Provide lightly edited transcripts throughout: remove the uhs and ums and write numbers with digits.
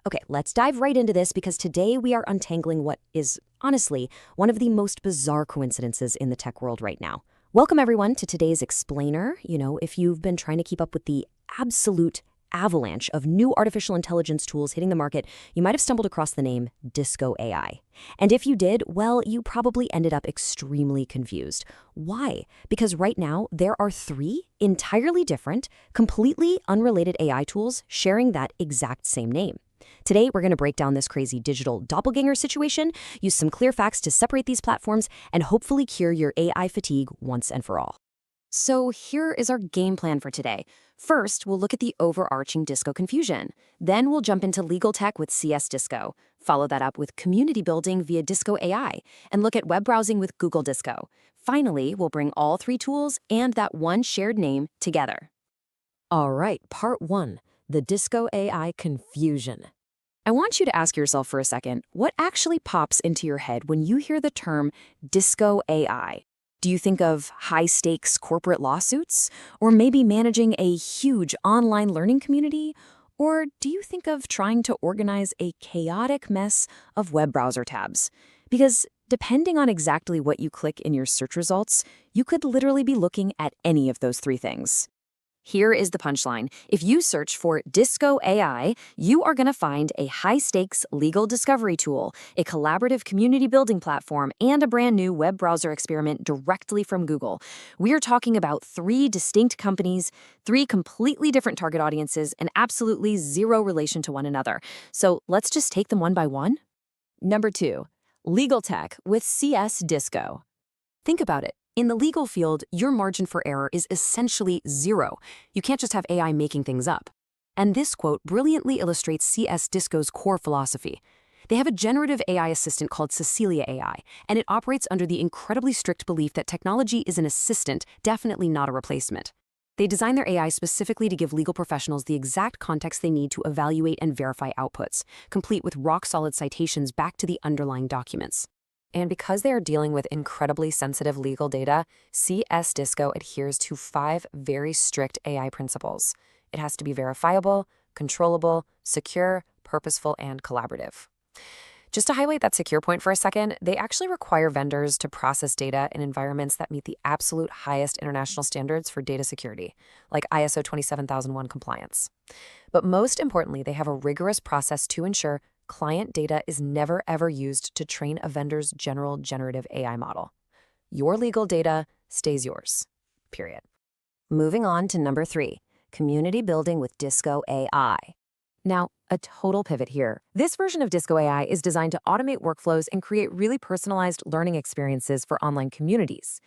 Okay, let's dive right into this because today we are untangling what is, honestly, one of the most bizarre coincidences in the tech world right now. Welcome, everyone, to today's Explainer. If you've been trying to keep up with the absolute avalanche of new artificial intelligence tools hitting the market, you might have stumbled across the name Disco AI. And if you did, well, you probably ended up extremely confused. Why? Because right now, there are three entirely different, completely unrelated AI tools sharing that exact same name. Today, we're going to break down this crazy digital doppelganger situation, use some clear facts to separate these platforms, and hopefully cure your AI fatigue once and for all. So here is our game plan for today. First, we'll look at the overarching disco confusion. Then we'll jump into legal tech with CS Disco, follow that up with community building via Disco AI, and look at web browsing with Google Disco. Finally, we'll bring all three tools and that one shared name together. All right, part one, the Disco AI confusion. I want you to ask yourself for a second, what actually pops into your head when you hear the term Disco AI? Do you think of high-stakes corporate lawsuits? Or maybe managing a huge online learning community? Or do you think of trying to organize a chaotic mess of web browser tabs? Because depending on exactly what you click in your search results, you could literally be looking at any of those three things. Here is the punchline. If you search for Disco AI, you are going to find a high-stakes legal discovery tool, a collaborative community building platform, and a brand new web browser experiment directly from Google. We are talking about three distinct companies, three completely different target audiences, and absolutely zero relation to one another. So let's just take them one by one. Number 2, legal tech with CS Disco. Think about it. In the legal field, your margin for error is essentially zero. You can't just have AI making things up. And this quote brilliantly illustrates CS Disco's core philosophy. They have a generative AI assistant called Cecilia AI, and it operates under the incredibly strict belief that technology is an assistant, definitely not a replacement. They design their AI specifically to give legal professionals the exact context they need to evaluate and verify outputs, complete with rock-solid citations back to the underlying documents. And because they are dealing with incredibly sensitive legal data, CS Disco adheres to 5 very strict AI principles. It has to be verifiable, controllable, secure, purposeful, and collaborative. Just to highlight that secure point for a second, they actually require vendors to process data in environments that meet the absolute highest international standards for data security, like ISO 27001 compliance. But most importantly, they have a rigorous process to ensure client data is never ever used to train a vendor's general generative AI model. Your legal data stays yours, period. Moving on to number 3, community building with Disco AI. Now, a total pivot here. This version of Disco AI is designed to automate workflows and create really personalized learning experiences for online communities.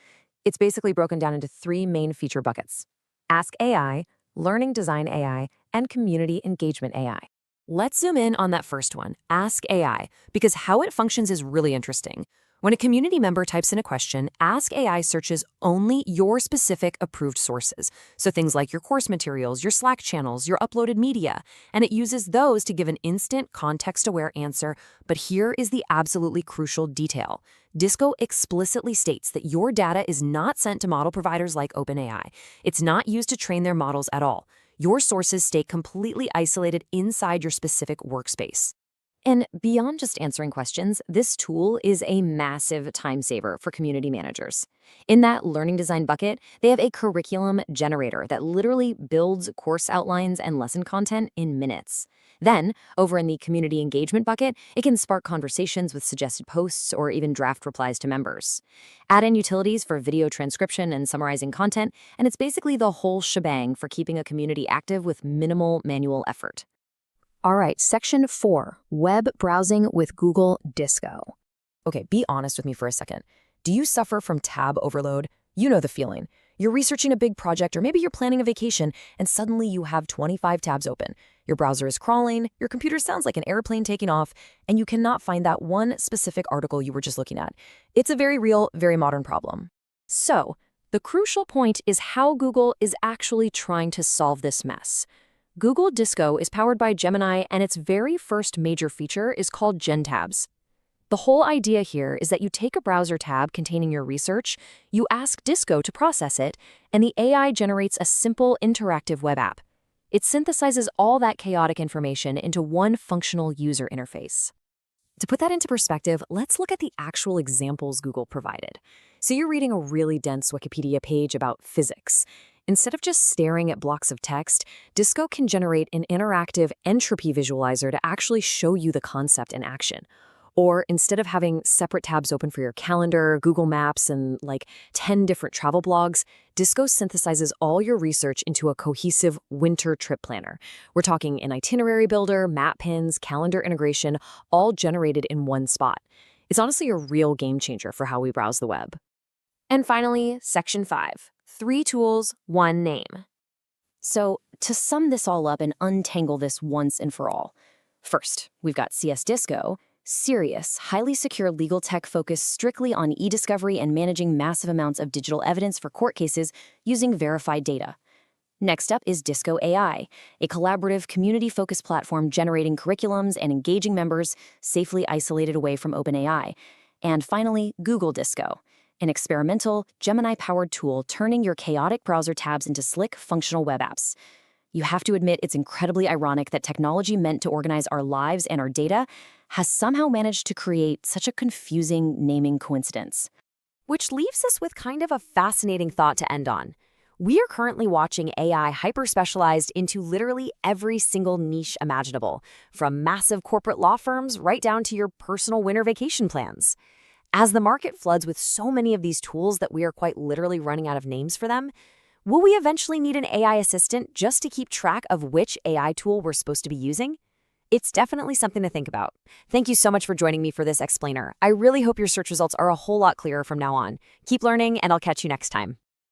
It's basically broken down into 3 main feature buckets: Ask AI, Learning Design AI, and Community Engagement AI. Let's zoom in on that first one, Ask AI, because how it functions is really interesting. When a community member types in a question, Ask AI searches only your specific approved sources, so things like your course materials, your Slack channels, your uploaded media, and it uses those to give an instant, context-aware answer. But here is the absolutely crucial detail. Disco explicitly states that your data is not sent to model providers like OpenAI. It's not used to train their models at all. Your sources stay completely isolated inside your specific workspace. And beyond just answering questions, this tool is a massive time saver for community managers. In that learning design bucket, they have a curriculum generator that literally builds course outlines and lesson content in minutes. Then, over in the community engagement bucket, it can spark conversations with suggested posts or even draft replies to members. Add in utilities for video transcription and summarizing content, and it's basically the whole shebang for keeping a community active with minimal manual effort. All right, section 4, web browsing with Google Disco. Okay, be honest with me for a second. Do you suffer from tab overload? You know the feeling. You're researching a big project, or maybe you're planning a vacation, and suddenly you have 25 tabs open. Your browser is crawling, your computer sounds like an airplane taking off, and you cannot find that one specific article you were just looking at. It's a very real, very modern problem. So, the crucial point is how Google is actually trying to solve this mess. Google Disco is powered by Gemini, and its very first major feature is called Gen Tabs. The whole idea here is that you take a browser tab containing your research, you ask Disco to process it, and the AI generates a simple interactive web app. It synthesizes all that chaotic information into one functional user interface. To put that into perspective, let's look at the actual examples Google provided. So you're reading a really dense Wikipedia page about physics. Instead of just staring at blocks of text, Disco can generate an interactive entropy visualizer to actually show you the concept in action. Or instead of having separate tabs open for your calendar, Google Maps, and like 10 different travel blogs, Disco synthesizes all your research into a cohesive winter trip planner. We're talking an itinerary builder, map pins, calendar integration, all generated in one spot. It's honestly a real game changer for how we browse the web. And finally, Section 5. 3 tools, 1 name. So to sum this all up and untangle this once and for all, first, we've got CS Disco, serious, highly secure legal tech focused strictly on e-discovery and managing massive amounts of digital evidence for court cases using verified data. Next up is Disco AI, a collaborative, community-focused platform generating curriculums and engaging members safely isolated away from OpenAI. And finally, Google Disco, an experimental, Gemini-powered tool turning your chaotic browser tabs into slick, functional web apps. You have to admit it's incredibly ironic that technology meant to organize our lives and our data has somehow managed to create such a confusing naming coincidence. Which leaves us with kind of a fascinating thought to end on. We are currently watching AI hyper-specialized into literally every single niche imaginable, from massive corporate law firms right down to your personal winter vacation plans. As the market floods with so many of these tools that we are quite literally running out of names for them, will we eventually need an AI assistant just to keep track of which AI tool we're supposed to be using? It's definitely something to think about. Thank you so much for joining me for this explainer. I really hope your search results are a whole lot clearer from now on. Keep learning, and I'll catch you next time.